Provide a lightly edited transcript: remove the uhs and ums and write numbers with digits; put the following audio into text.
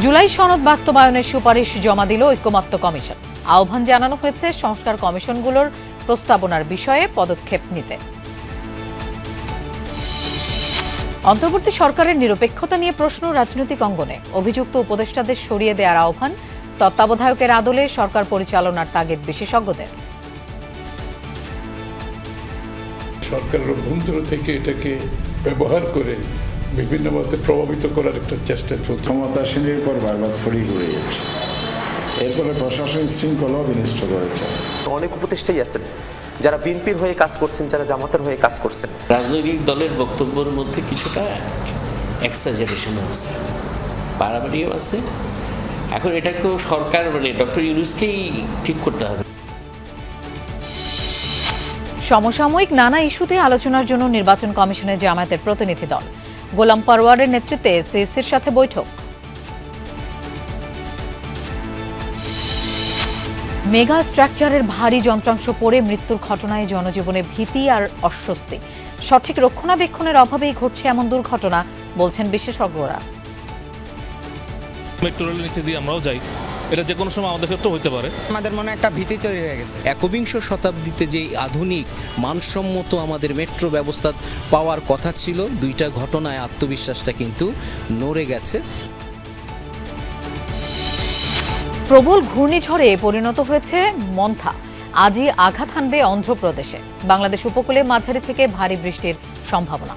জুলাই সনদ বাস্তবায়নের সুপারিশ জমা দিল ঐক্যমত্য কমিশন। আহ্বান জানানো হয়েছে সংস্কার কমিশনগুলোর প্রস্তাবনার বিষয়ে পদক্ষেপ নিতে। অন্তর্বর্তী সরকারের নিরপেক্ষতা নিয়ে প্রশ্ন রাজনৈতিক অঙ্গনে। অভিযুক্ত উপদেষ্টাদের সরিয়ে দেওয়ার আহ্বান, তত্ত্বাবধায়কের আদলে সরকার পরিচালনার তাগিদ বিশেষজ্ঞদের। সরকারের অভ্যন্তর থেকে এটাকে ব্যবহার করে বিভিন্ন মতে প্রভাবিত করার একটা চেষ্টা চলছে। ক্ষমতাসীনের পর বারবার ছড়িয়ে ঘুরে যাচ্ছে, এরপরে প্রশাসন শৃঙ্খলাও বিনষ্ট করেছে। অনেক উপদেষ্টাই আছেন যারা বিএনপির হয়ে কাজ করছেন, যারা জামাতের হয়ে কাজ করছেন। রাজনৈতিক দলের বক্তব্যের মধ্যে কিছুটা এক্সাজারেশনও আছে, বাড়াবাড়িও আছে। এখন এটাকেও সরকার ডক্টর ইউনূসকেই ঠিক করতে হবে। সমসাময়িক নানা ইস্যুতে আলোচনার জন্য নির্বাচন কমিশনে জামায়াতের প্রতিনিধি দল। গোলাম পারওয়ারের নেতৃত্বে সিইসির সাথে বৈঠক। মেগা স্ট্রাকচারের ভারী যন্ত্রাংশ পড়ে মৃত্যুর ঘটনায় জনজীবনে ভীতি আর অস্বস্তি। সঠিক রক্ষণাবেক্ষণের অভাবেই ঘটছে এমন দুর্ঘটনা, বলছেন বিশেষজ্ঞরা। মেট্রো রেলের নিচে দিয়ে আমরাও যাই, এটা যে কোনো সময় আমাদের ক্ষেত্রেও হতে পারে। আমাদের মনে একটা ভীতি তৈরি হয়ে গেছে। একবিংশ শতাব্দীতে যে আধুনিক মানসম্মত আমাদের মেট্রো ব্যবস্থা পাওয়ার কথা ছিল, দুইটা ঘটনায় আত্মবিশ্বাসটা কিন্তু নড়ে গেছে। প্রবল ঘূর্ণিঝড়ে পরিণত হয়েছে মন্থা। আজই আঘাত হানবে অন্ধ্রপ্রদেশে। বাংলাদেশ উপকূলে মাঝারি থেকে ভারী বৃষ্টির সম্ভাবনা।